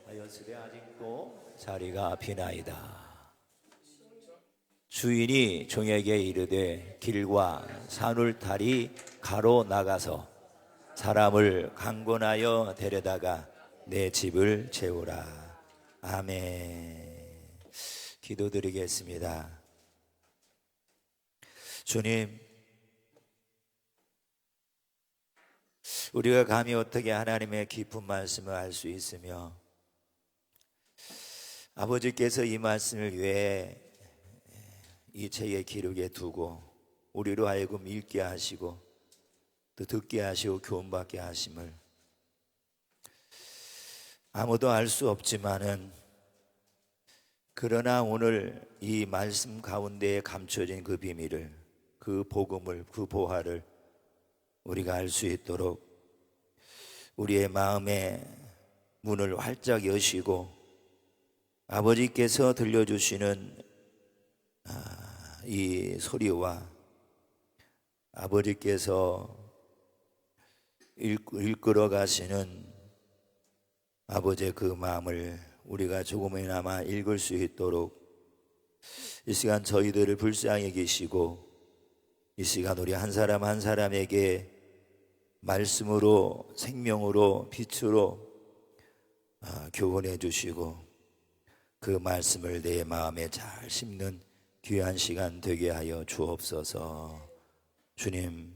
하였으되 아직도 자리가 비나이다. 주인이 종에게 이르되 길과 산울타리 가로 나가서 사람을 강권하여 데려다가 내 집을 채우라. 아멘. 기도드리겠습니다. 주님, 우리가 감히 어떻게 하나님의 깊은 말씀을 알 수 있으며 아버지께서 이 말씀을 왜 이 책에 기록해 두고 우리로 하여금 읽게 하시고 또 듣게 하시고 교훈받게 하심을 아무도 알 수 없지만은, 그러나 오늘 이 말씀 가운데에 감춰진 그 비밀을, 그 복음을, 그 보화를 우리가 알 수 있도록 우리의 마음의 문을 활짝 여시고 아버지께서 들려주시는 이 소리와 아버지께서 이끌어 가시는 아버지의 그 마음을 우리가 조금이나마 읽을 수 있도록 이 시간 저희들을 불쌍히 계시고 이 시간 우리 한 사람 한 사람에게 말씀으로, 생명으로, 빛으로 교훈해 주시고 그 말씀을 내 마음에 잘 심는 귀한 시간 되게 하여 주옵소서. 주님,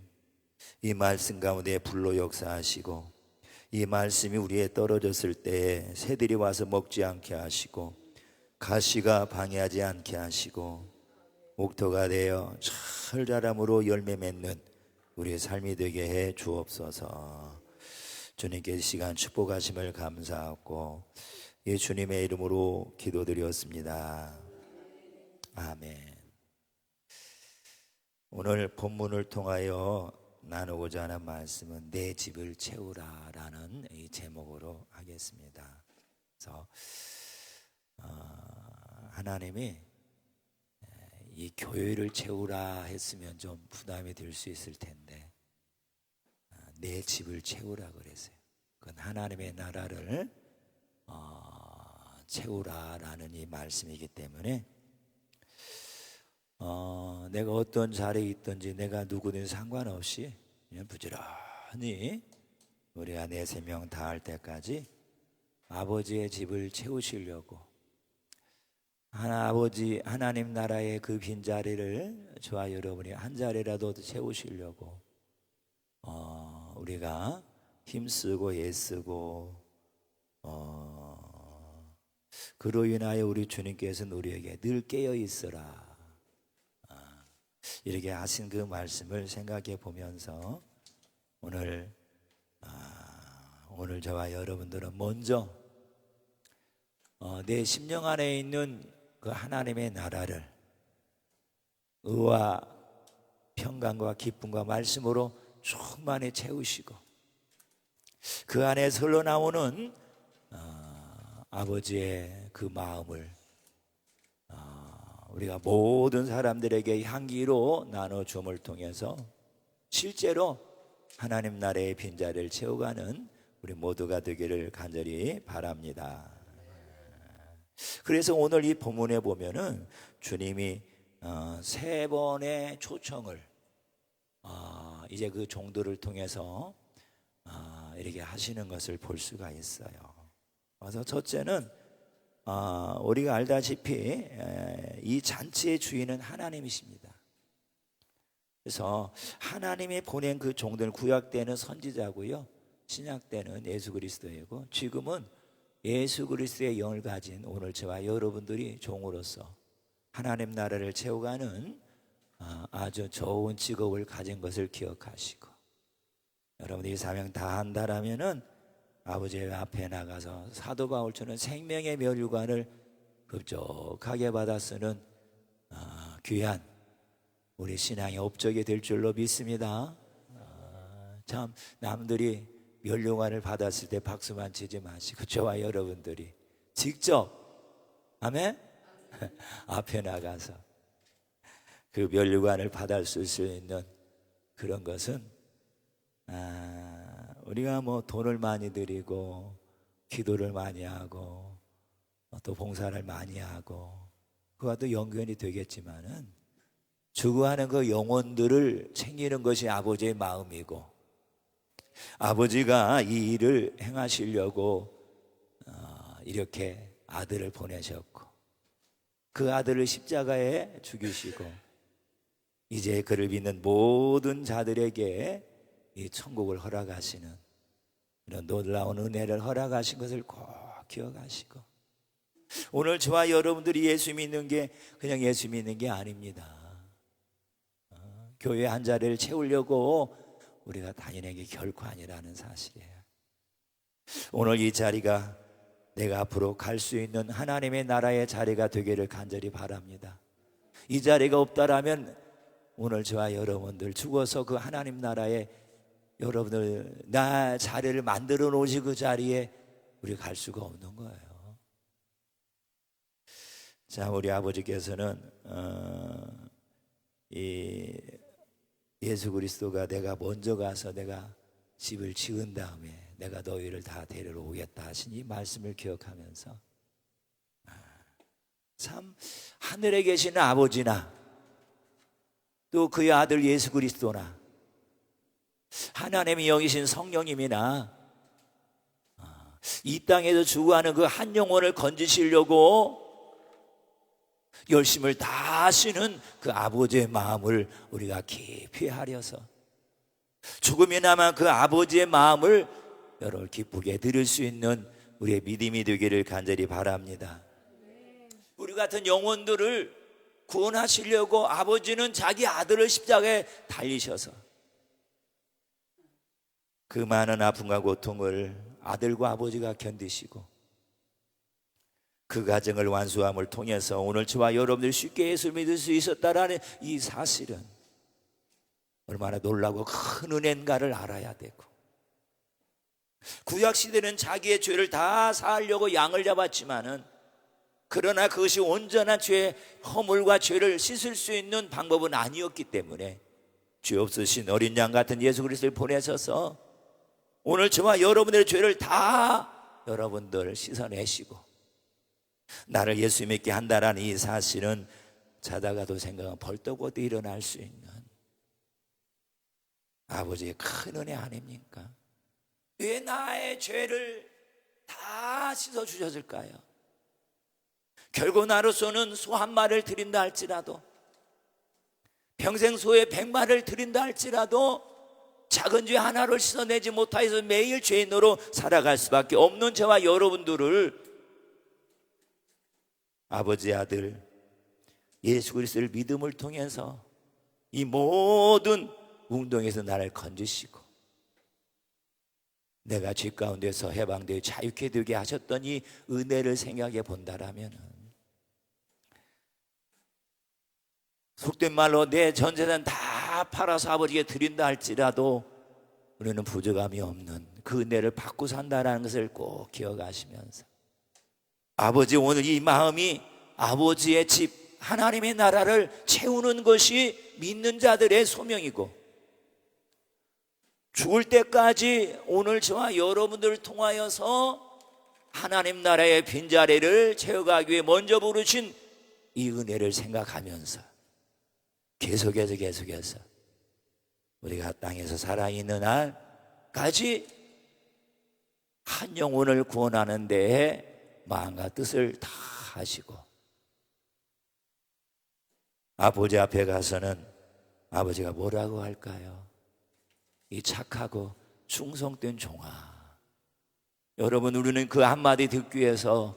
이 말씀 가운데 불로 역사하시고 이 말씀이 우리에 떨어졌을 때에 새들이 와서 먹지 않게 하시고 가시가 방해하지 않게 하시고 옥토가 되어 철자람으로 열매 맺는 우리의 삶이 되게 해 주옵소서. 주님께 이 시간 축복하심을 감사하고 예수님의 이름으로 기도드렸습니다. 아멘. 오늘 본문을 통하여 나누고자 하는 말씀은 내 집을 채우라 라는 이 제목으로 하겠습니다. 그래서 하나님이 이 교회를 채우라 했으면 좀 부담이 될 수 있을 텐데 내 집을 채우라 그랬어요. 그건 하나님의 나라를 채우라라는 이 말씀이기 때문에 내가 어떤 자리에 있든지 내가 누구든 상관없이 그냥 부지런히 우리가 내 생명 다할 때까지 아버지의 집을 채우시려고 하나님 나라의 그 빈자리를 저와 여러분이 한 자리라도 채우시려고 우리가 힘쓰고 애쓰고 그로 인하여 우리 주님께서는 우리에게 늘 깨어 있으라 이렇게 하신 그 말씀을 생각해 보면서 오늘 저와 여러분들은 먼저 내 심령 안에 있는 그 하나님의 나라를 의와 평강과 기쁨과 말씀으로 충만히 채우시고 그 안에서 흘러나오는 아버지의 그 마음을 우리가 모든 사람들에게 향기로 나눠줌을 통해서 실제로 하나님 나라의 빈자리를 채워가는 우리 모두가 되기를 간절히 바랍니다. 그래서 오늘 이 본문에 보면은 주님이 세 번의 초청을 이제 그 종들을 통해서 이렇게 하시는 것을 볼 수가 있어요. 그래서 첫째는 우리가 알다시피 이 잔치의 주인은 하나님이십니다. 그래서 하나님이 보낸 그 종들, 구약 때는 선지자고요, 신약 때는 예수 그리스도이고 지금은 예수 그리스도의 영을 가진 오늘 저와 여러분들이 종으로서 하나님 나라를 채워가는 아주 좋은 직업을 가진 것을 기억하시고 여러분들이 사명 다 한다라면은 아버지의 앞에 나가서 사도 바울처럼 생명의 면류관을 급족하게 받아 쓰는 귀한 우리 신앙의 업적이 될 줄로 믿습니다. 참 남들이 멸류관을 받았을 때 박수만 치지 마시고 저와 여러분들이 직접 아멘 앞에 나가서 그 멸류관을 받을 수 있는 그런 것은 우리가 뭐 돈을 많이 들이고 기도를 많이 하고 또 봉사를 많이 하고 그와 또 연관이 되겠지만은 추구하는 그 영혼들을 챙기는 것이 아버지의 마음이고 아버지가 이 일을 행하시려고 이렇게 아들을 보내셨고 그 아들을 십자가에 죽이시고 이제 그를 믿는 모든 자들에게 이 천국을 허락하시는 이런 놀라운 은혜를 허락하신 것을 꼭 기억하시고 오늘 저와 여러분들이 예수 믿는 게 그냥 예수 믿는 게 아닙니다. 교회 한 자리를 채우려고 우리가 다니는 게 결코 아니라는 사실이에요. 오늘 이 자리가 내가 앞으로 갈 수 있는 하나님의 나라의 자리가 되기를 간절히 바랍니다. 이 자리가 없다라면 오늘 저와 여러분들 죽어서 그 하나님 나라에 여러분들 나 자리를 만들어 놓으시 그 자리에 우리 갈 수가 없는 거예요. 자, 우리 아버지께서는 이 예수 그리스도가 내가 먼저 가서 내가 집을 지은 다음에 내가 너희를 다 데리러 오겠다 하신 이 말씀을 기억하면서 참 하늘에 계시는 아버지나 또 그의 아들 예수 그리스도나 하나님의 영이신 성령님이나 이 땅에서 죽어가는 그 한 영혼을 건지시려고 열심을 다 하시는 그 아버지의 마음을 우리가 깊이 하려서 죽음이 남아 그 아버지의 마음을 여러분 기쁘게 들을 수 있는 우리의 믿음이 되기를 간절히 바랍니다. 우리 같은 영혼들을 구원하시려고 아버지는 자기 아들을 십자가에 달리셔서 그 많은 아픔과 고통을 아들과 아버지가 견디시고 그 과정을 완수함을 통해서 오늘 저와 여러분들이 쉽게 예수를 믿을 수 있었다라는 이 사실은 얼마나 놀라고 큰 은혜인가를 알아야 되고 구약시대는 자기의 죄를 다 사하려고 양을 잡았지만은 그러나 그것이 온전한 죄의 허물과 죄를 씻을 수 있는 방법은 아니었기 때문에 죄 없으신 어린 양 같은 예수 그리스도를 보내셔서 오늘 저와 여러분들의 죄를 다 여러분들 씻어내시고 나를 예수 믿게 한다라는 이 사실은 자다가도 생각은 벌떡 어디 일어날 수 있는 아버지의 큰 은혜 아닙니까? 왜 나의 죄를 다 씻어주셨을까요? 결국 나로서는 소 한 마리를 드린다 할지라도 평생 소에 100마리를 드린다 할지라도 작은 죄 하나를 씻어내지 못하여서 매일 죄인으로 살아갈 수밖에 없는 저와 여러분들을 아버지의 아들 예수 그리스도를 믿음을 통해서 이 모든 운동에서 나를 건지시고 내가 죄 가운데서 해방되어 자유케 되게 하셨던 이 은혜를 생각해 본다라면 속된 말로 내 전 재산 다 팔아서 아버지께 드린다 할지라도 우리는 부족함이 없는 그 은혜를 받고 산다라는 것을 꼭 기억하시면서 아버지 오늘 이 마음이 아버지의 집 하나님의 나라를 채우는 것이 믿는 자들의 소명이고 죽을 때까지 오늘 저와 여러분들을 통하여서 하나님 나라의 빈자리를 채워가기 위해 먼저 부르신 이 은혜를 생각하면서 계속해서 우리가 땅에서 살아있는 날까지 한 영혼을 구원하는 데에 마음과 뜻을 다 하시고 아버지 앞에 가서는 아버지가 뭐라고 할까요? 이 착하고 충성된 종아. 여러분 우리는 그 한마디 듣기 위해서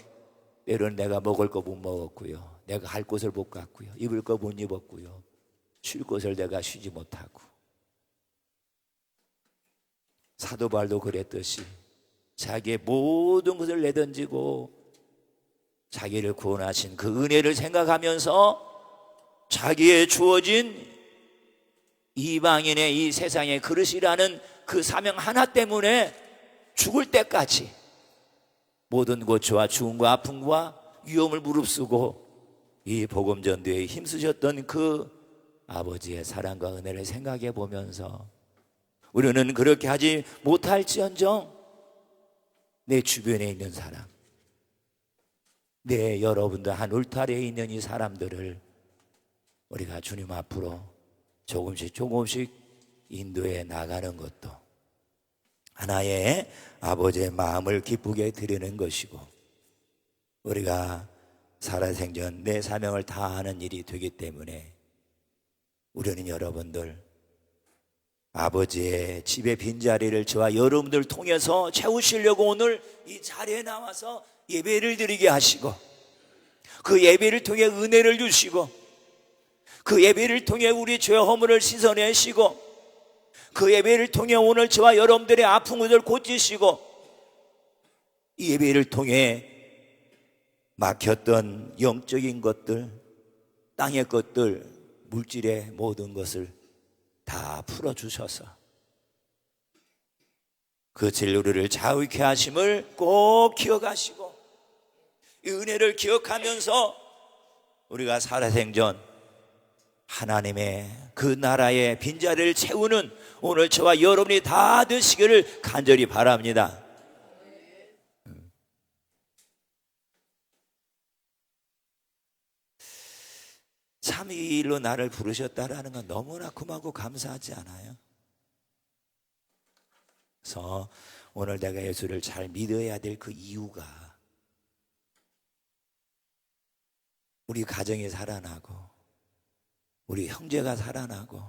때로는 내가 먹을 거 못 먹었고요, 내가 갈 곳을 못 갔고요, 입을 거 못 입었고요, 쉴 곳을 내가 쉬지 못하고 사도 바울도 그랬듯이 자기의 모든 것을 내던지고 자기를 구원하신 그 은혜를 생각하면서 자기의 주어진 이방인의 이 세상의 그릇이라는 그 사명 하나 때문에 죽을 때까지 모든 고초와 죽음과 아픔과 위험을 무릅쓰고 이 복음 전도에 힘쓰셨던 그 아버지의 사랑과 은혜를 생각해 보면서 우리는 그렇게 하지 못할지언정 내 주변에 있는 사람, 내 여러분들 한 울타리에 있는 이 사람들을 우리가 주님 앞으로 조금씩 인도해 나가는 것도 하나의 아버지의 마음을 기쁘게 드리는 것이고, 우리가 살아생전 내 사명을 다하는 일이 되기 때문에 우리는 여러분들 아버지의 집의 빈자리를 저와 여러분들 통해서 채우시려고 오늘 이 자리에 나와서 예배를 드리게 하시고, 그 예배를 통해 은혜를 주시고, 그 예배를 통해 우리 죄 허물을 씻어내시고, 그 예배를 통해 오늘 저와 여러분들의 아픔을 고치시고, 이 예배를 통해 막혔던 영적인 것들, 땅의 것들, 물질의 모든 것을 다 풀어주셔서 그 진리를 자유케 하심을 꼭 기억하시고, 이 은혜를 기억하면서 우리가 살아생전 하나님의 그 나라의 빈자리를 채우는 오늘 저와 여러분이 다 되시기를 간절히 바랍니다. 삼위일로 나를 부르셨다라는 건 너무나 고맙고 감사하지 않아요? 그래서 오늘 내가 예수를 잘 믿어야 될 그 이유가 우리 가정이 살아나고 우리 형제가 살아나고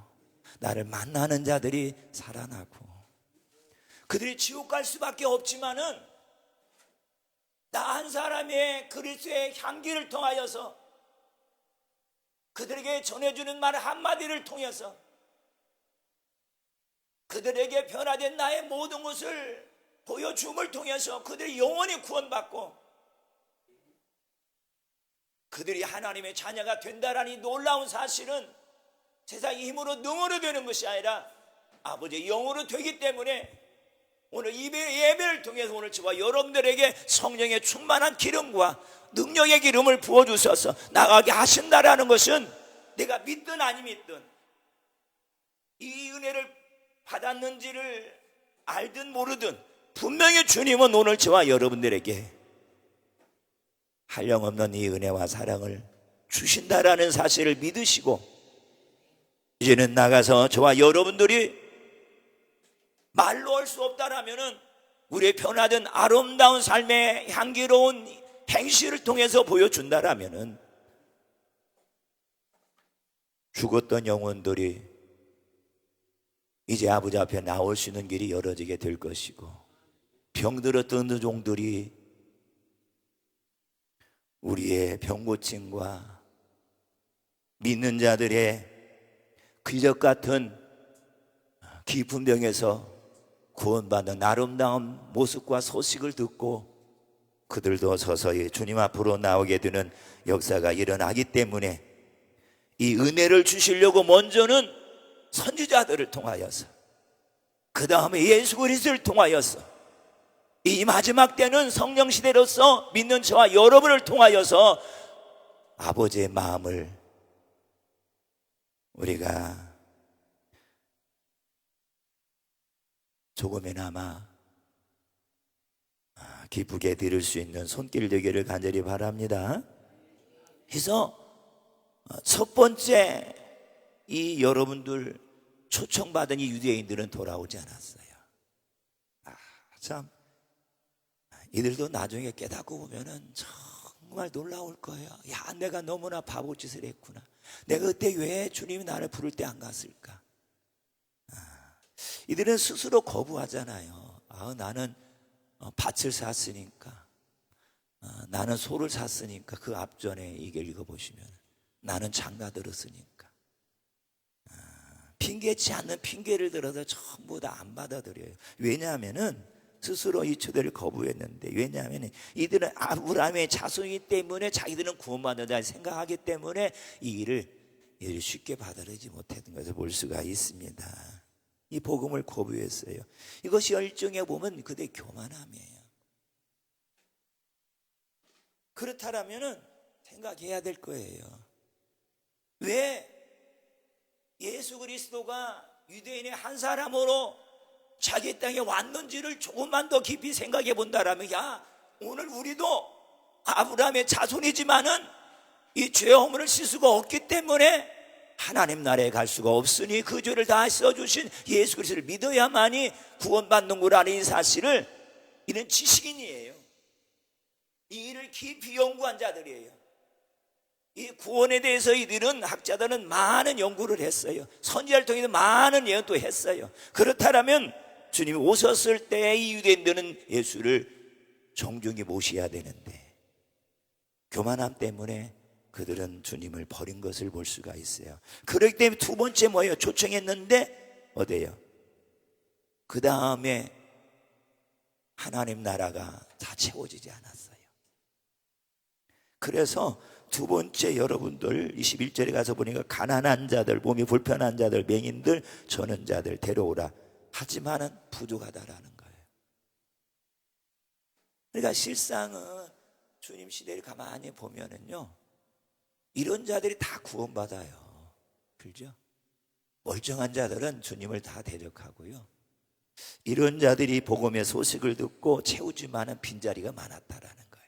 나를 만나는 자들이 살아나고 그들이 지옥 갈 수밖에 없지만은 나 한 사람의 그리스도의 향기를 통하여서 그들에게 전해주는 말 한마디를 통해서 그들에게 변화된 나의 모든 것을 보여줌을 통해서 그들이 영원히 구원받고 그들이 하나님의 자녀가 된다라는 이 놀라운 사실은 세상의 힘으로 능으로 되는 것이 아니라 아버지의 영으로 되기 때문에 오늘 예배를 통해서 오늘 저와 여러분들에게 성령의 충만한 기름과 능력의 기름을 부어주셔서 나가게 하신다라는 것은 내가 믿든 아니 믿든 이 은혜를 받았는지를 알든 모르든 분명히 주님은 오늘 저와 여러분들에게 한량없는 이 은혜와 사랑을 주신다라는 사실을 믿으시고 이제는 나가서 저와 여러분들이 말로 할 수 없다라면은 우리의 변화된 아름다운 삶의 향기로운 행실을 통해서 보여준다라면은 죽었던 영혼들이 이제 아버지 앞에 나올 수 있는 길이 열어지게 될 것이고 병들었던 종들이 우리의 병고침과 믿는 자들의 기적 같은 깊은 병에서 구원받는 아름다운 모습과 소식을 듣고 그들도 서서히 주님 앞으로 나오게 되는 역사가 일어나기 때문에 이 은혜를 주시려고 먼저는 선지자들을 통하여서 그 다음에 예수 그리스도를 통하여서 이 마지막 때는 성령 시대로서 믿는 저와 여러분을 통하여서 아버지의 마음을 우리가 조금이나마 기쁘게 드릴 수 있는 손길 되기를 간절히 바랍니다. 그래서 첫 번째 이 여러분들 초청받은 이 유대인들은 돌아오지 않았어요. 참 이들도 나중에 깨닫고 보면은 정말 놀라울 거예요. 야, 내가 너무나 바보짓을 했구나. 내가 그때 왜 주님이 나를 부를 때 안 갔을까? 이들은 스스로 거부하잖아요. 나는 밭을 샀으니까, 나는 소를 샀으니까. 그 앞전에 이게 읽어보시면 나는 장가 들었으니까. 핑계치 않는 핑계를 들어서 전부 다 안 받아들여요. 왜냐하면은 스스로 이 초대를 거부했는데, 왜냐하면 이들은 아브라함의 자손이기 때문에 자기들은 구원받는다 생각하기 때문에 이 일을 이들이 쉽게 받아들이지 못했던 것을 볼 수가 있습니다. 이 복음을 거부했어요. 이것이 열정에 보면 그들의 교만함이에요. 그렇다면 생각해야 될 거예요. 왜 예수 그리스도가 유대인의 한 사람으로 자기 땅에 왔는지를 조금만 더 깊이 생각해 본다라면, 야, 오늘 우리도 아브라함의 자손이지만은 이 죄 허물을 씻을 수가 없기 때문에 하나님 나라에 갈 수가 없으니 그 죄를 다 써주신 예수 그리스도를 믿어야만이 구원받는 거라는 이 사실을, 이는 지식인이에요. 이 일을 깊이 연구한 자들이에요. 이 구원에 대해서 이들은, 학자들은 많은 연구를 했어요. 선지자를 통해서 많은 예언도 했어요. 그렇다면 주님이 오셨을 때 이 유대인들은 예수를 정중히 모셔야 되는데 교만함 때문에 그들은 주님을 버린 것을 볼 수가 있어요. 그렇기 때문에 두 번째 뭐예요? 초청했는데 어때요? 그 다음에 하나님 나라가 다 채워지지 않았어요. 그래서 두 번째, 여러분들 21절에 가서 보니까 가난한 자들, 몸이 불편한 자들, 맹인들, 전원자들 데려오라. 하지만은 부족하다라는 거예요. 그러니까 실상은 주님 시대를 가만히 보면은요, 이런 자들이 다 구원받아요. 그렇죠? 멀쩡한 자들은 주님을 다 대적하고요, 이런 자들이 복음의 소식을 듣고 채우지만은 빈자리가 많았다라는 거예요.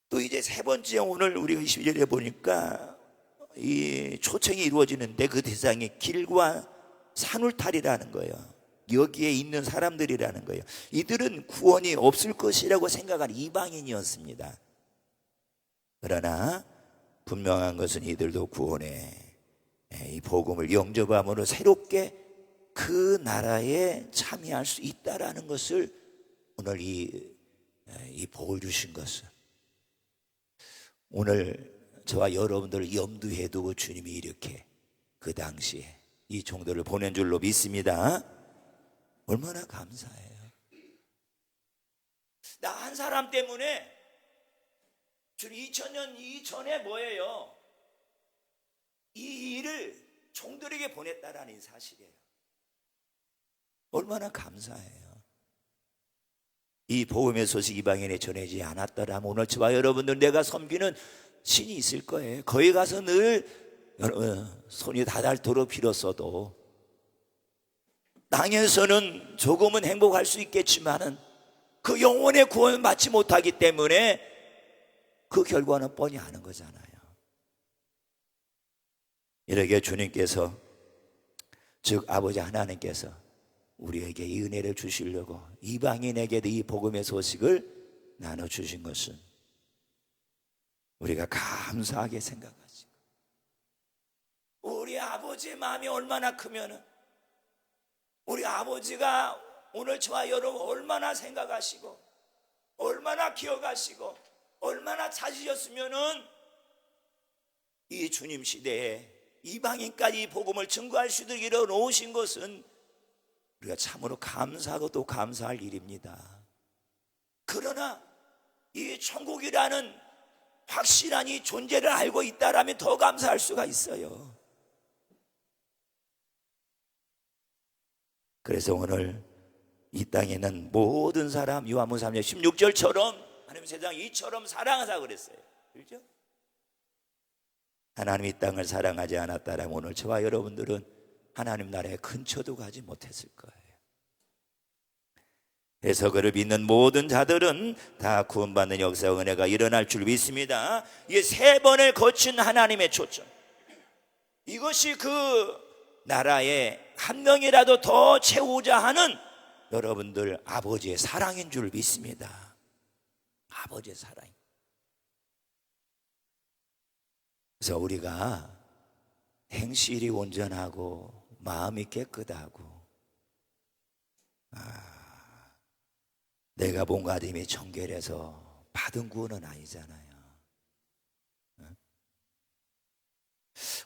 또 이제 세 번째, 오늘 우리가 22절에 보니까 이 초청이 이루어지는데 그 대상이 길과 산울타리라는 거예요. 여기에 있는 사람들이라는 거예요. 이들은 구원이 없을 것이라고 생각한 이방인이었습니다. 그러나 분명한 것은 이들도 구원에 이 복음을 영접함으로 새롭게 그 나라에 참여할 수 있다라는 것을 오늘 이 복을 주신 것은, 오늘 저와 여러분들을 염두에 두고 주님이 이렇게 그 당시에 이 종들을 보낸 줄로 믿습니다. 얼마나 감사해요. 나 한 사람 때문에 주님 2000년 이전에 뭐예요? 이 일을 종들에게 보냈다라는 사실이에요. 얼마나 감사해요. 이 복음의 소식 이방인에 전해지지 않았더라면 오늘 저와 여러분들, 내가 섬기는 신이 있을 거예요. 거기 가서 늘 손이 다닳도록 빌었어도 땅에서는 조금은 행복할 수 있겠지만은 그 영혼의 구원을 받지 못하기 때문에 그 결과는 뻔히 아는 거잖아요. 이렇게 주님께서, 즉 아버지 하나님께서 우리에게 이 은혜를 주시려고 이방인에게도 이 복음의 소식을 나눠주신 것은 우리가 감사하게 생각하시고, 우리 아버지의 마음이 얼마나 크면은 우리 아버지가 오늘 저와 여러분 얼마나 생각하시고 얼마나 기억하시고 얼마나 찾으셨으면은 이 주님 시대에 이방인까지 이 복음을 증거할 수 있도록 이뤄놓으신 것은 우리가 참으로 감사하고 또 감사할 일입니다. 그러나 이 천국이라는 확실한 이 존재를 알고 있다라면 더 감사할 수가 있어요. 그래서 오늘 이 땅에 있는 모든 사람, 요한복음 3장 16절처럼 하나님 세상 이처럼 사랑하자 그랬어요. 그렇죠? 하나님이 이 땅을 사랑하지 않았다면 오늘 저와 여러분들은 하나님 나라에 근처도 가지 못했을 거예요. 그래서 그를 믿는 모든 자들은 다 구원받는 역사와 은혜가 일어날 줄 믿습니다. 이게 세 번을 거친 하나님의 초청, 이것이 그 나라에 한 명이라도 더 채우자 하는 여러분들 아버지의 사랑인 줄 믿습니다. 아버지의 사랑. 그래서 우리가 행실이 온전하고 마음이 깨끗하고 내가 뭔가 님이 청결해서 받은 구원은 아니잖아요.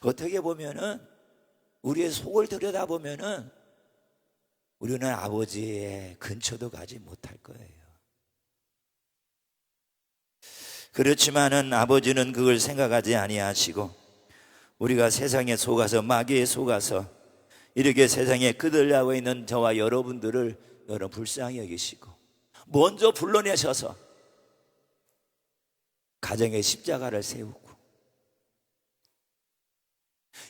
어떻게 보면은 우리의 속을 들여다보면은 우리는 아버지의 근처도 가지 못할 거예요. 그렇지만은 아버지는 그걸 생각하지 아니하시고 우리가 세상에 속아서 마귀에 속아서 이렇게 세상에 그들려고 있는 저와 여러분들을 여러분 불쌍히 여기시고 먼저 불러내셔서 가정의 십자가를 세우고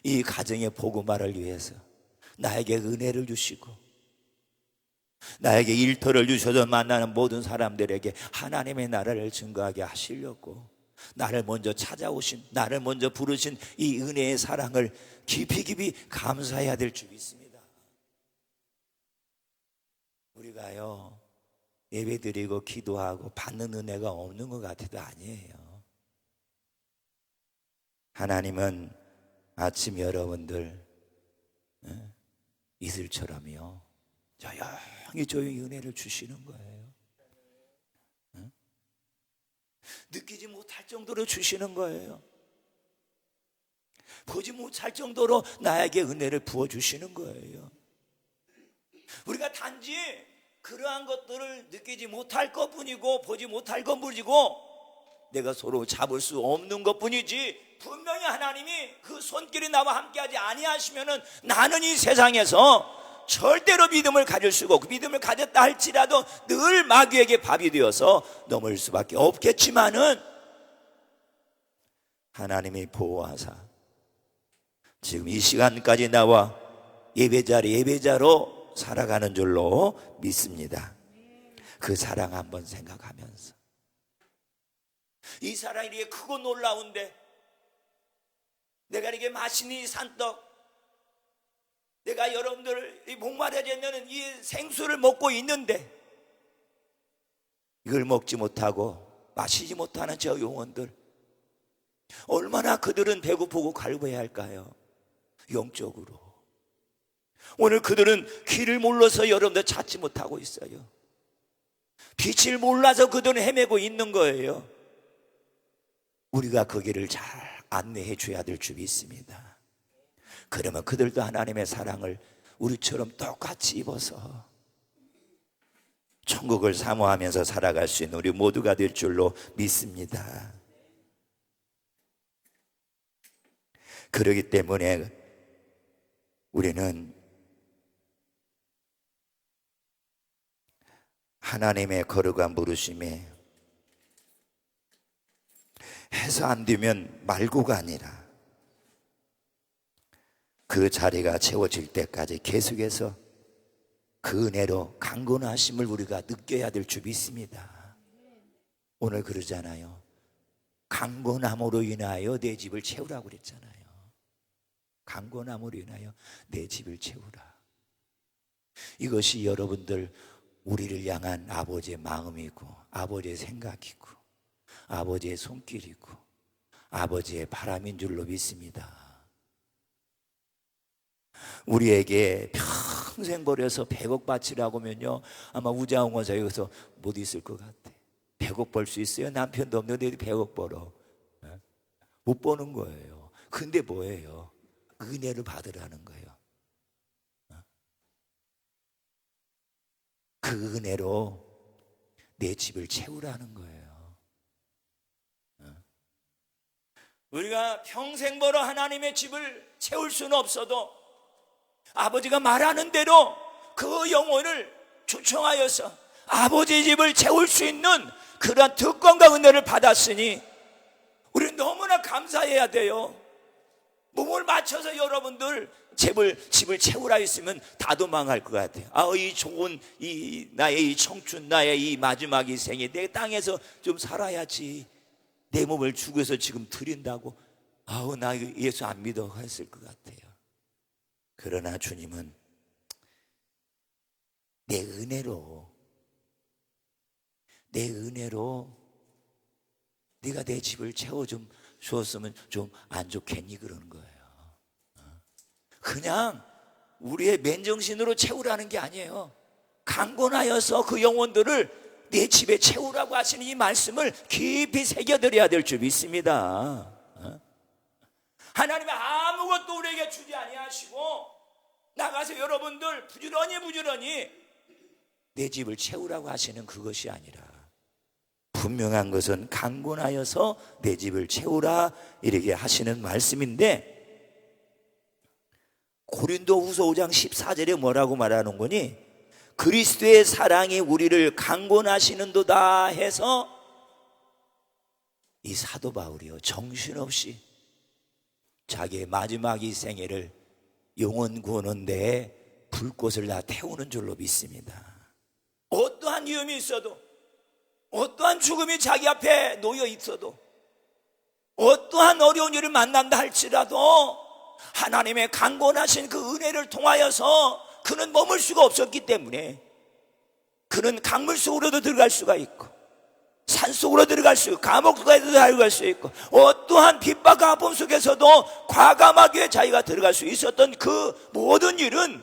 이 가정의 복음화를 위해서 나에게 은혜를 주시고 나에게 일터를 주셔서 만나는 모든 사람들에게 하나님의 나라를 증거하게 하시려고 나를 먼저 찾아오신, 나를 먼저 부르신 이 은혜의 사랑을 깊이 깊이 감사해야 될 줄 믿습니다. 우리가요 예배드리고 기도하고 받는 은혜가 없는 것 같아도 아니에요. 하나님은 아침 여러분들 이슬처럼요 조용히 은혜를 주시는 거예요. 느끼지 못할 정도로 주시는 거예요. 보지 못할 정도로 나에게 은혜를 부어주시는 거예요. 우리가 단지 그러한 것들을 느끼지 못할 것뿐이고 보지 못할 것뿐이고 내가 서로 잡을 수 없는 것뿐이지, 분명히 하나님이 그 손길이 나와 함께하지 아니하시면은 나는 이 세상에서 절대로 믿음을 가질 수가 없고, 믿음을 가졌다 할지라도 늘 마귀에게 밥이 되어서 넘을 수밖에 없겠지만은 하나님이 보호하사 지금 이 시간까지 나와 예배자로 살아가는 줄로 믿습니다. 그 사랑 한번 생각하면서 이 사랑이 이렇게 크고 놀라운데, 내가 이렇게 맛있는 이 산떡, 내가 여러분들 목마르지 않는 이 생수를 먹고 있는데 이걸 먹지 못하고 마시지 못하는 저 영혼들, 얼마나 그들은 배고프고 갈구해야 할까요? 영적으로. 오늘 그들은 길을 몰라서 여러분들 찾지 못하고 있어요. 빛을 몰라서 그들은 헤매고 있는 거예요. 우리가 그 길을 잘 안내해 줘야 될 줄 믿습니다. 그러면 그들도 하나님의 사랑을 우리처럼 똑같이 입어서 천국을 사모하면서 살아갈 수 있는 우리 모두가 될 줄로 믿습니다. 그렇기 때문에 우리는 하나님의 거룩한 부르심에 해서 안 되면 말고가 아니라 그 자리가 채워질 때까지 계속해서 그 은혜로 강건하심을 우리가 느껴야 될 줄 믿습니다. 오늘 그러잖아요. 강건함으로 인하여 내 집을 채우라고 그랬잖아요. 강건함으로 인하여 내 집을 채우라. 이것이 여러분들 우리를 향한 아버지의 마음이고 아버지의 생각이고 아버지의 손길이고 아버지의 바람인 줄로 믿습니다. 우리에게 평생 버려서 100억 바치라고 하면요, 아마 우자웅 원사 여기서 못 있을 것 같아. 100억 벌 수 있어요? 남편도 없는데 100억 벌어. 못 버는 거예요. 근데 뭐예요? 은혜를 받으라는 거예요. 그 은혜로 내 집을 채우라는 거예요. 우리가 평생 벌어 하나님의 집을 채울 수는 없어도 아버지가 말하는 대로 그 영혼을 초청하여서 아버지의 집을 채울 수 있는 그러한 특권과 은혜를 받았으니 우리는 너무나 감사해야 돼요. 몸을 맞춰서 여러분들 집을 채우라 했으면 다 도망갈 것 같아요. 이 좋은 나의 이 청춘, 나의 이 마지막 이 생에 내 땅에서 좀 살아야지. 내 몸을 죽여서 지금 드린다고 나 예수 안 믿어 했을 것 같아요. 그러나 주님은 내 은혜로 네가 내 집을 채워 좀 주었으면 좀 안 좋겠니 그러는 거예요. 그냥 우리의 맨정신으로 채우라는 게 아니에요. 강권하여서 그 영혼들을 내 집에 채우라고 하시는 이 말씀을 깊이 새겨드려야 될 줄 믿습니다. 하나님이 아무것도 우리에게 주지 아니하시고 나가서 여러분들 부지런히 내 집을 채우라고 하시는 그것이 아니라 분명한 것은 강권하여서 내 집을 채우라 이렇게 하시는 말씀인데, 고린도후서 5장 14절에 뭐라고 말하는 거니? 그리스도의 사랑이 우리를 강권하시는도다 해서 이 사도 바울이요, 정신없이 자기의 마지막 이 생애를 영혼 구원은 데에 불꽃을 다 태우는 줄로 믿습니다. 어떠한 위험이 있어도, 어떠한 죽음이 자기 앞에 놓여 있어도, 어떠한 어려운 일을 만난다 할지라도 하나님의 강권하신 그 은혜를 통하여서 그는 머물 수가 없었기 때문에 그는 강물 속으로도 들어갈 수가 있고 산속으로 들어갈 수 있고 감옥 속에도 들어갈 수 있고 어떠한 핍박과 아픔 속에서도 과감하게 자기가 들어갈 수 있었던 그 모든 일은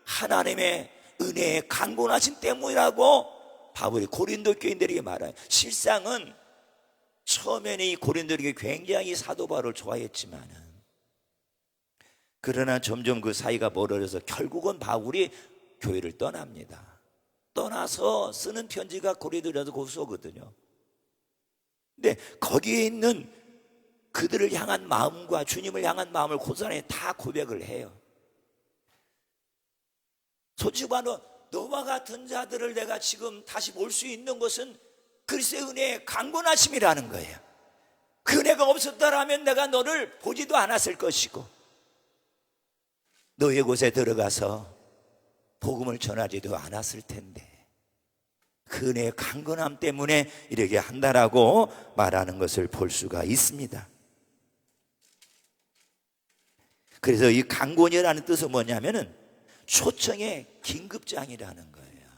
하나님의 은혜의 강권하신 때문이라고 바울이 고린도 교인들에게 말해요. 실상은 처음에는 이 고린도에게 굉장히 사도 바울을 좋아했지만은, 그러나 점점 그 사이가 멀어져서 결국은 바울이 교회를 떠납니다. 떠나서 쓰는 편지가 고린도전서 고소거든요. 근데 거기에 있는 그들을 향한 마음과 주님을 향한 마음을 고스란히 다 고백을 해요. 솔직히 말로 너와 같은 자들을 내가 지금 다시 볼 수 있는 것은 그리스도의 은혜의 강권하심이라는 거예요. 그 은혜가 없었다라면 내가 너를 보지도 않았을 것이고 너의 곳에 들어가서 복음을 전하지도 않았을 텐데, 그 은혜의 강건함 때문에 이렇게 한다라고 말하는 것을 볼 수가 있습니다. 그래서 이 강권이라는 뜻은 뭐냐면은 초청의 긴급장이라는 거예요.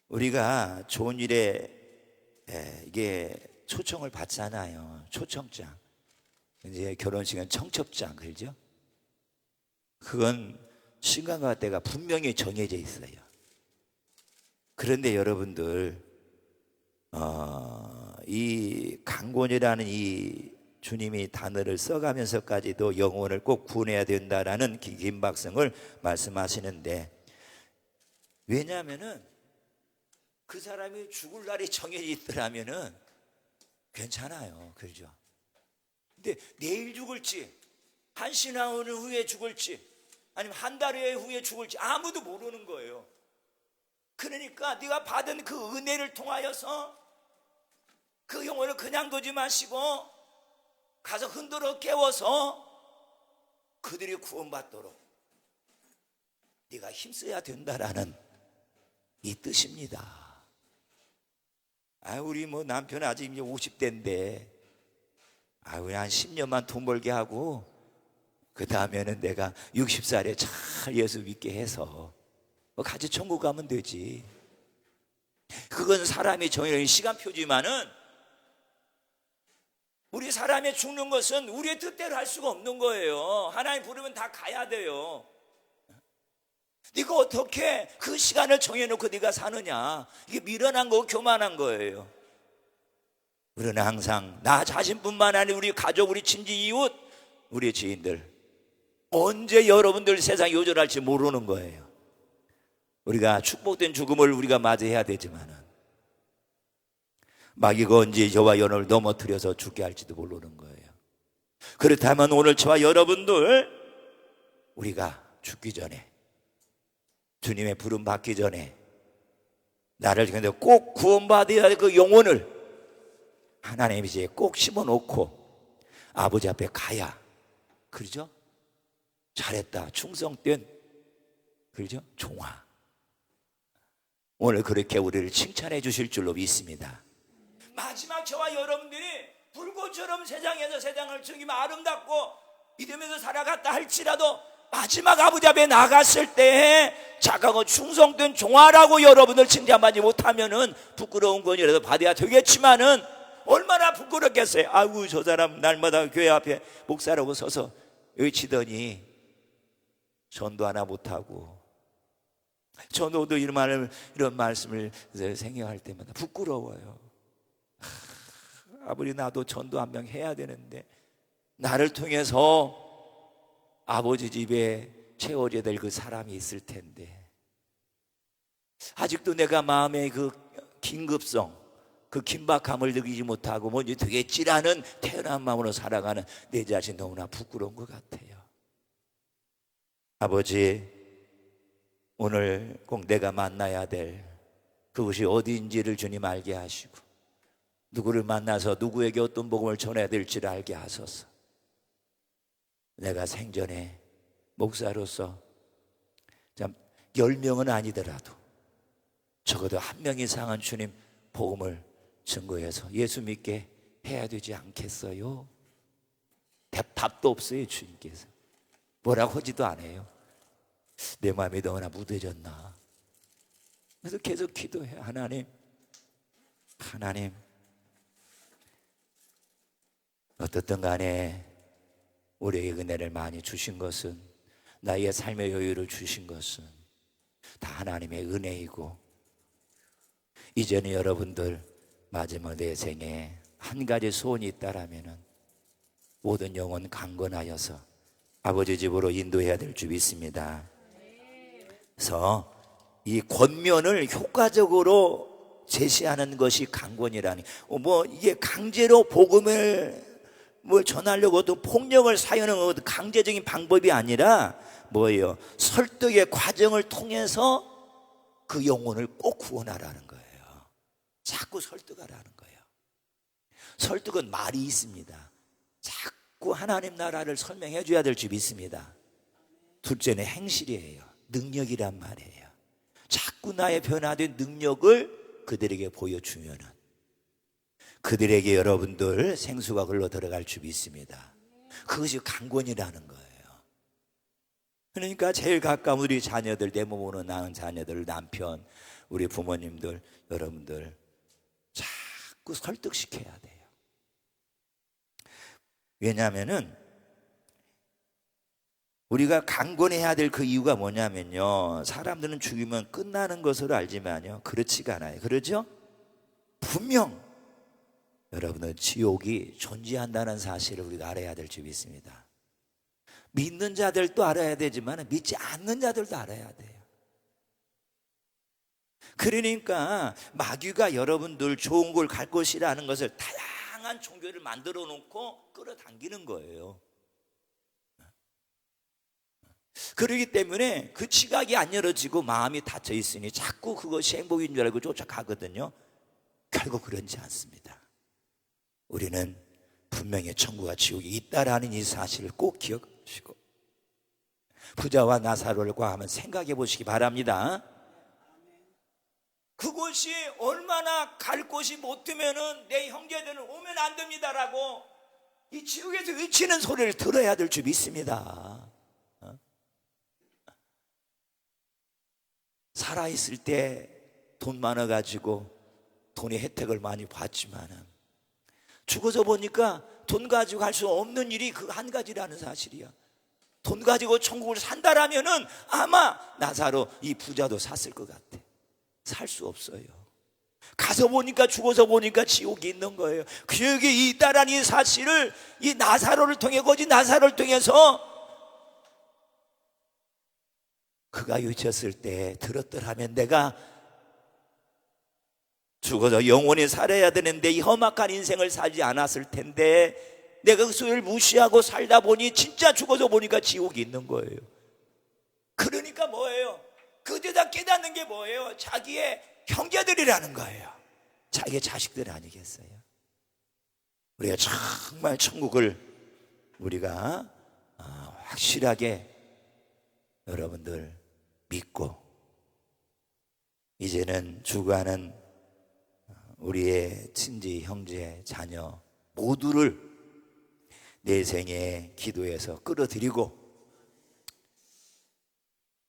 우리가 좋은 일에 이게 초청을 받잖아요. 초청장. 이제 결혼식은 청첩장, 그렇죠? 그건 시간과 때가 분명히 정해져 있어요. 그런데 여러분들, 이 강권이라는 이 주님이 단어를 써가면서까지도 영혼을 꼭 구원해야 된다라는 긴박성을 말씀하시는데, 왜냐하면은 그 사람이 죽을 날이 정해져 있더라면은 괜찮아요, 그렇죠? 근데 내일 죽을지, 한 신앙을 후에 죽을지, 아니면 한 달 후에 죽을지 아무도 모르는 거예요. 그러니까 네가 받은 그 은혜를 통하여서 그 영혼을 그냥 두지 마시고 가서 흔들어 깨워서 그들이 구원받도록 네가 힘써야 된다라는 이 뜻입니다. 우리 남편 아직 이제 50대인데 우리 한 10년만 돈 벌게 하고 그 다음에는 내가 60살에 잘 예수 믿게 해서 같이 천국 가면 되지. 그건 사람이 정해진 시간표지만은 우리 사람이 죽는 것은 우리의 뜻대로 할 수가 없는 거예요. 하나님 부르면 다 가야 돼요. 네가 어떻게 그 시간을 정해놓고 네가 사느냐? 이게 미련한 거고 교만한 거예요. 우리는 항상 나 자신뿐만 아니라 우리 가족, 우리 친지, 이웃, 우리 지인들, 언제 여러분들 세상이 요절할지 모르는 거예요. 우리가 축복된 죽음을 우리가 맞이해야 되지만은 마귀가 언제 저와 여러분을 넘어뜨려서 죽게 할지도 모르는 거예요. 그렇다면 오늘 저와 여러분들, 우리가 죽기 전에, 주님의 부름 받기 전에 나를 꼭 구원받아야 할 그 영혼을 하나님이 이제 꼭 심어놓고 아버지 앞에 가야, 그러죠? 잘했다, 충성된, 그러죠? 종아. 오늘 그렇게 우리를 칭찬해 주실 줄로 믿습니다. 마지막 저와 여러분들이 불꽃처럼 세상에서 세상을 즐기며 아름답고 믿으면서 살아갔다 할지라도 마지막 아버지 앞에 나갔을 때 착하고 충성된 종아라고 여러분을 칭찬받지 못하면은 부끄러운 건이라도 받아야 되겠지만은 얼마나 부끄럽겠어요. 아이고 저 사람 날마다 교회 앞에 목사라고 서서 외치더니 전도 하나 못하고, 저도 이런 말씀을 생각할 때마다 부끄러워요. 아버지 나도 전도 한 명 해야 되는데 나를 통해서 아버지 집에 채워져야 될 그 사람이 있을 텐데 아직도 내가 마음의 그 긴급성, 그 긴박함을 느끼지 못하고 뭔지 되겠지라는 태어난 마음으로 살아가는 내 자신 너무나 부끄러운 것 같아요. 아버지, 오늘 꼭 내가 만나야 될 그것이 어디인지를 주님 알게 하시고, 누구를 만나서 누구에게 어떤 복음을 전해야 될지를 알게 하소서. 내가 생전에 목사로서 10명은 아니더라도 적어도 1명 이상은 주님 복음을 증거해서 예수 믿게 해야 되지 않겠어요? 답도 없어요. 주님께서 뭐라고 하지도 않아요. 내 마음이 너무나 무뎌졌나. 그래서 계속 기도해. 하나님 어떻든 간에 우리에게 은혜를 많이 주신 것은, 나의 삶의 여유를 주신 것은 다 하나님의 은혜이고, 이제는 여러분들 마지막 내 생에 한 가지 소원이 있다라면은 모든 영혼 강건하여서 아버지 집으로 인도해야 될 줄 믿습니다. 그래서 이 권면을 효과적으로 제시하는 것이 강권이라니, 이게 강제로 복음을 전하려고 또 폭력을 사용하는 강제적인 방법이 아니라 뭐예요? 설득의 과정을 통해서 그 영혼을 꼭 구원하라는 거예요. 자꾸 설득하라는 거예요. 설득은 말이 있습니다. 자꾸 하나님 나라를 설명해 줘야 될 줄 믿습니다. 둘째는 행실이에요. 능력이란 말이에요. 자꾸 나의 변화된 능력을 그들에게 보여주면은 그들에게 여러분들 생수가 흘러 들어갈 줄 믿습니다. 그것이 강권이라는 거예요. 그러니까 제일 가까운 우리 자녀들, 내 몸으로 낳은 자녀들, 남편, 우리 부모님들, 여러분들 자꾸 설득시켜야 돼요. 왜냐하면은 우리가 강권해야 될 그 이유가 뭐냐면요, 사람들은 죽이면 끝나는 것으로 알지만요, 그렇지가 않아요. 그러죠? 분명 여러분은 지옥이 존재한다는 사실을 우리가 알아야 될 줄 믿습니다. 믿는 자들도 알아야 되지만 믿지 않는 자들도 알아야 돼요. 그러니까 마귀가 여러분들 좋은 걸 갈 것이라는 것을 다양한 종교를 만들어 놓고 끌어당기는 거예요. 그렇기 때문에 그 지각이 안 열어지고 마음이 닫혀 있으니 자꾸 그것이 행복인 줄 알고 쫓아가거든요. 결국 그렇지 않습니다. 우리는 분명히 천국과 지옥이 있다라는 이 사실을 꼭 기억하시고, 부자와 나사로를 한번 생각해 보시기 바랍니다. 그곳이 얼마나 갈 곳이 못 되면은 내 형제들은 오면 안 됩니다라고 이 지옥에서 외치는 소리를 들어야 될 줄 믿습니다. 살아있을 때 돈 많아가지고 돈의 혜택을 많이 봤지만은 죽어서 보니까 돈 가지고 할 수 없는 일이 그 한 가지라는 사실이야. 돈 가지고 천국을 산다라면은 아마 나사로 이 부자도 샀을 것 같아. 살 수 없어요. 가서 보니까, 죽어서 보니까 지옥이 있는 거예요. 지옥이 있다라는 이 사실을 이 나사로를 통해, 거지 나사로를 통해서 그가 외쳤을 때 들었더라면 내가 죽어서 영원히 살아야 되는데 이 험악한 인생을 살지 않았을 텐데, 내가 그 소리를 무시하고 살다 보니 진짜 죽어서 보니까 지옥이 있는 거예요. 그러니까 뭐예요? 그때다 깨닫는 게 뭐예요? 자기의 형제들이라는 거예요. 자기의 자식들 아니겠어요? 우리가 정말 천국을 우리가 확실하게 여러분들 믿고, 이제는 주가는 우리의 친지, 형제, 자녀 모두를 내 생에 기도해서 끌어들이고,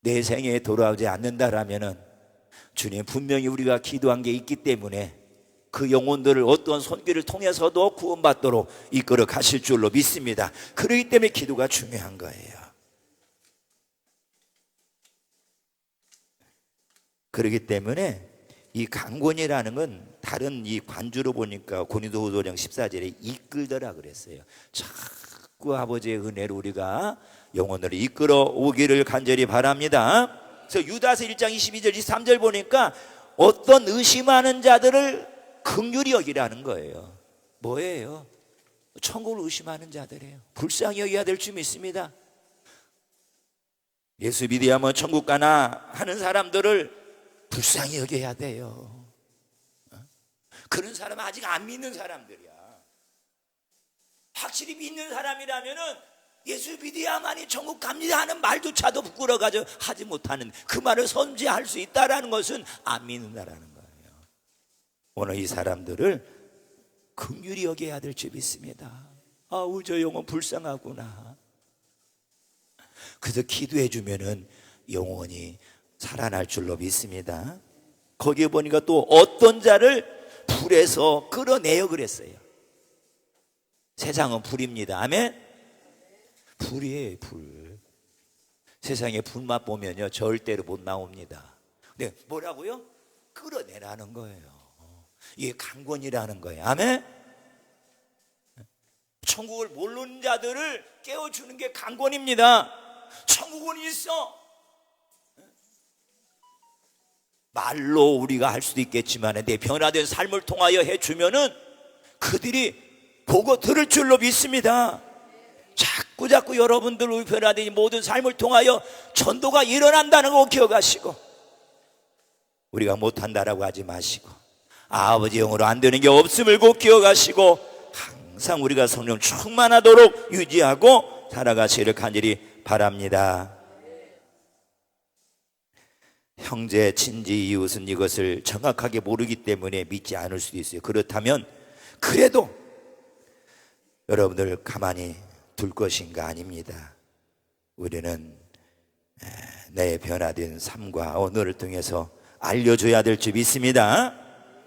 내 생에 돌아오지 않는다라면은 주님 분명히 우리가 기도한 게 있기 때문에 그 영혼들을 어떤 손길을 통해서도 구원받도록 이끌어 가실 줄로 믿습니다. 그렇기 때문에 기도가 중요한 거예요. 그렇기 때문에 이 강권이라는 건 다른 이 관주로 보니까 고린도후서장 14절에 이끌더라 그랬어요. 자꾸 아버지의 은혜로 우리가 영혼을 이끌어 오기를 간절히 바랍니다. 그래서 유다서 1장 22절 23절 보니까 어떤 의심하는 자들을 긍휼히 여기라는 거예요. 뭐예요? 천국을 의심하는 자들이에요. 불쌍히 여겨야 될 줄 믿습니다. 예수 믿어야만 천국 가나 하는 사람들을 불쌍히 여겨야 돼요. 그런 사람은 아직 안 믿는 사람들이야. 확실히 믿는 사람이라면은 예수 믿어야만이 천국 갑니다 하는 말조차도 부끄러워가지고 하지 못하는, 그 말을 선지할 수 있다라는 것은 안 믿는다라는 거예요. 오늘 이 사람들을 긍휼히 여겨야 될 줄 믿습니다. 아우, 저 영혼 불쌍하구나. 그래서 기도해 주면은 영혼이 살아날 줄로 믿습니다. 거기에 보니까 또 어떤 자를 불에서 끌어내요 그랬어요. 세상은 불입니다. 아멘. 불이에요, 불. 세상에 불맛 보면요 절대로 못 나옵니다. 근데 뭐라고요? 끌어내라는 거예요. 이게 강권이라는 거예요. 아멘. 천국을 모르는 자들을 깨워주는 게 강권입니다. 천국은 있어. 말로 우리가 할 수도 있겠지만 내 변화된 삶을 통하여 해주면은 그들이 보고 들을 줄로 믿습니다. 자꾸 여러분들 우리 변화된 모든 삶을 통하여 전도가 일어난다는 거 기억하시고, 우리가 못한다라고 하지 마시고, 아버지 영으로 안 되는 게 없음을 꼭 기억하시고, 항상 우리가 성령 충만하도록 유지하고 살아가시기를 간절히 바랍니다. 형제, 친지, 이웃은 이것을 정확하게 모르기 때문에 믿지 않을 수도 있어요. 그렇다면 그래도 여러분들 가만히 둘 것인가? 아닙니다. 우리는 내 변화된 삶과 언어를 통해서 알려줘야 될 줄 믿습니다.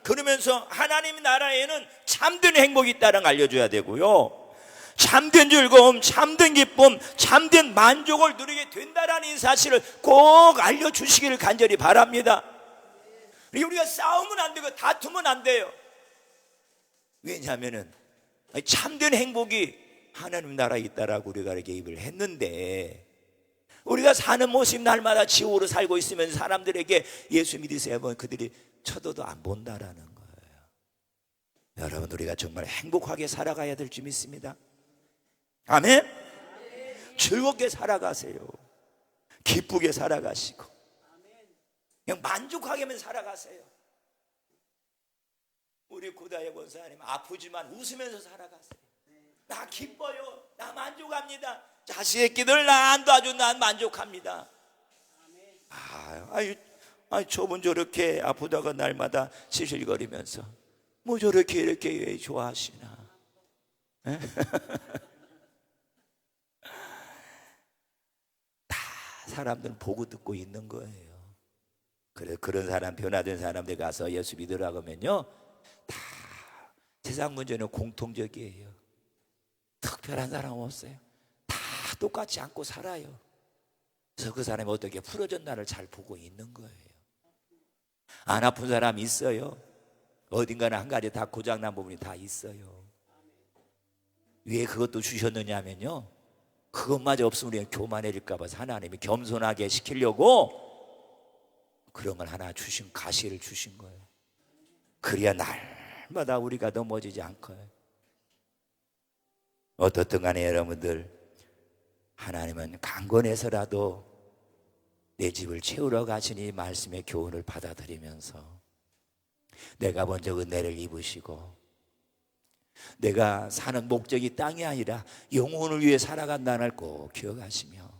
그러면서 하나님 나라에는 참된 행복이 있다는 걸 알려줘야 되고요, 참된 즐거움, 참된 기쁨, 참된 만족을 누리게 된다라는 이 사실을 꼭 알려주시기를 간절히 바랍니다. 우리가 싸우면 안 되고 다투면 안 돼요. 왜냐하면 참된 행복이 하나님 나라에 있다라고 우리가 개입을 했는데, 우리가 사는 모습 날마다 지옥으로 살고 있으면 사람들에게 예수 믿으세요 하면 그들이 쳐도도 안 본다라는 거예요. 여러분, 우리가 정말 행복하게 살아가야 될 줄 믿습니다. 아멘. 즐겁게 살아가세요. 기쁘게 살아가시고 그냥 만족하게만 살아가세요. 우리 고다혜 권사님 아프지만 웃으면서 살아가세요. 나 기뻐요. 나 만족합니다. 자식의 끼들 나 안 도와줘. 난 만족합니다. 저분 저렇게 아프다가 날마다 시실거리면서 뭐 저렇게 이렇게 좋아하시나. 다 사람들은 보고 듣고 있는 거예요. 그래, 그런 사람, 변화된 사람들 가서 예수 믿으라고 하면요 다 세상 문제는 공통적이에요. 특별한 사람 없어요. 다 똑같이 안고 살아요. 그래서 그 사람이 어떻게 풀어졌나를 잘 보고 있는 거예요. 안 아픈 사람 있어요. 어딘가는 한 가지 다 고장난 부분이 다 있어요. 왜 그것도 주셨느냐 하면요, 그것마저 없으면 우리는 교만해질까 봐서 하나님이 겸손하게 시키려고 그런 걸 하나 주신, 가시를 주신 거예요. 그래야 날마다 우리가 넘어지지 않고요. 어떻든 간에 여러분들, 하나님은 강권해서라도 내 집을 채우러 가시니 말씀의 교훈을 받아들이면서 내가 먼저 은혜를 입으시고, 내가 사는 목적이 땅이 아니라 영혼을 위해 살아간다는 걸 꼭 기억하시며,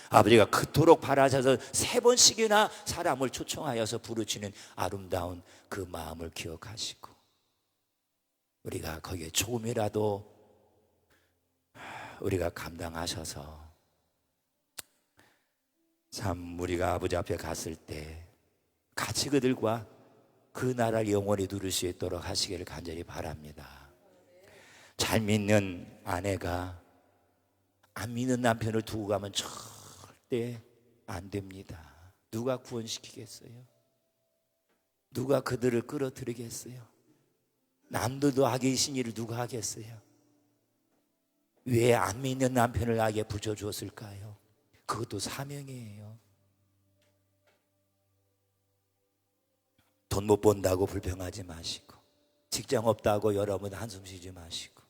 아버지가 그토록 바라셔서 3번씩이나 사람을 초청하여서 부르시는 아름다운 그 마음을 기억하시고, 우리가 거기에 조금이라도 우리가 감당하셔서 참 우리가 아버지 앞에 갔을 때 같이 그들과 그 나라를 영원히 누릴 수 있도록 하시기를 간절히 바랍니다. 잘 믿는 아내가 안 믿는 남편을 두고 가면 절대 안 됩니다. 누가 구원시키겠어요? 누가 그들을 끌어들이겠어요? 남들도 악의 신의를 누가 하겠어요? 왜 안 믿는 남편을 악에 붙여주었을까요? 그것도 사명이에요. 돈 못 번다고 불평하지 마시고, 직장 없다고 여러분 한숨 쉬지 마시고,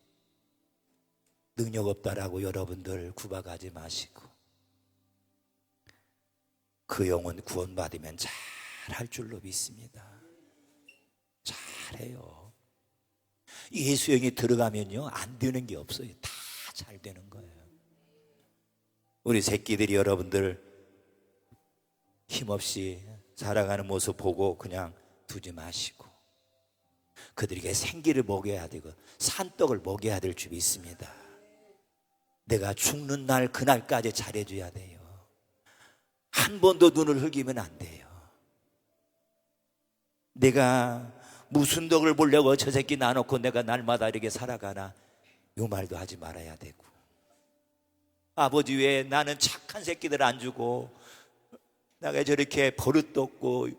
능력 없다라고 여러분들 구박하지 마시고, 그 영혼 구원받으면 잘 할 줄로 믿습니다. 잘해요. 예수 영이 들어가면요 안 되는 게 없어요. 다 잘 되는 거예요. 우리 새끼들이 여러분들 힘없이 살아가는 모습 보고 그냥 두지 마시고, 그들에게 생기를 먹여야 되고 산떡을 먹여야 될 줄 믿습니다. 내가 죽는 날 그날까지 잘해줘야 돼요. 한 번도 눈을 흘기면 안 돼요. 내가 무슨 덕을 보려고 저 새끼 놔놓고 내가 날마다 이렇게 살아가나, 이 말도 하지 말아야 되고, 아버지 왜 나는 착한 새끼들 안 주고 내가 저렇게 버릇도 없고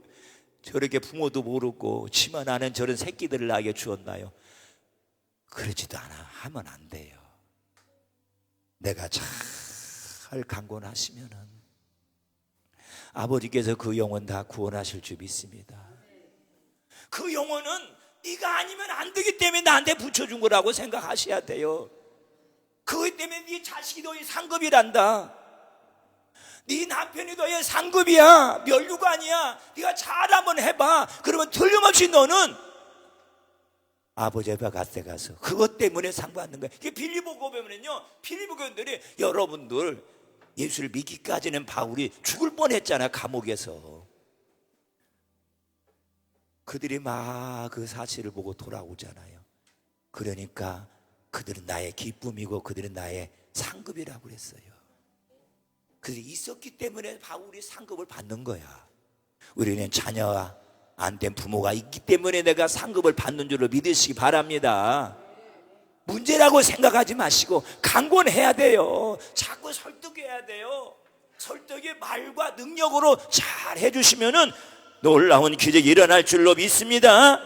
저렇게 부모도 모르고 치마 나는 저런 새끼들을 나에게 주었나요? 그러지도 않아 하면 안 돼요. 내가 잘 강권하시면은 아버지께서 그 영혼 다 구원하실 줄 믿습니다. 그 영혼은 네가 아니면 안 되기 때문에 나한테 붙여준 거라고 생각하셔야 돼요. 그것 때문에 네 자식이 너의 상급이란다. 네 남편이 너의 상급이야. 면류가 아니야. 네가 잘 한번 해봐. 그러면 틀림없이 너는 아버지 앞에 가서 그것 때문에 상 받는 거야. 빌립보 교회는요, 빌립보 교회들이 여러분들 예수를 믿기까지는 바울이 죽을 뻔했잖아. 감옥에서. 그들이 막 그 사실을 보고 돌아오잖아요. 그러니까 그들은 나의 기쁨이고 그들은 나의 상급이라고 그랬어요. 그들이 있었기 때문에 바울이 상급을 받는 거야. 우리는 자녀가 안 된 부모가 있기 때문에 내가 상급을 받는 줄로 믿으시기 바랍니다. 문제라고 생각하지 마시고 강권해야 돼요. 자꾸 설득해야 돼요. 설득의 말과 능력으로 잘 해주시면은 놀라운 기적이 일어날 줄로 믿습니다.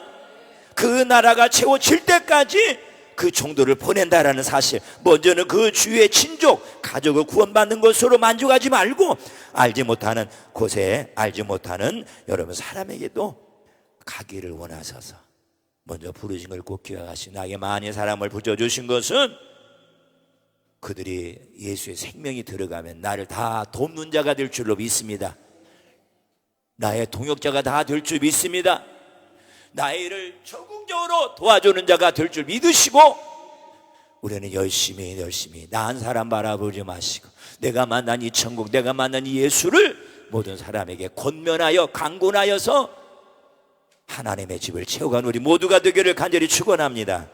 그 나라가 채워질 때까지 그 종도를 보낸다라는 사실, 먼저는 그 주위의 친족, 가족을 구원받는 것으로 만족하지 말고 알지 못하는 곳에 알지 못하는 여러분 사람에게도 가기를 원하셔서 먼저 부르신 걸 꼭 기억하시. 나에게 많이 사람을 붙여주신 것은 그들이 예수의 생명이 들어가면 나를 다 돕는 자가 될 줄로 믿습니다. 나의 동역자가 다 될 줄 믿습니다. 나의 일을 적극적으로 도와주는 자가 될 줄 믿으시고, 우리는 열심히 나한 사람 바라보지 마시고 내가 만난 이 천국, 내가 만난 이 예수를 모든 사람에게 권면하여 강권하여서 하나님의 집을 채워간 우리 모두가 되기를 간절히 축원합니다.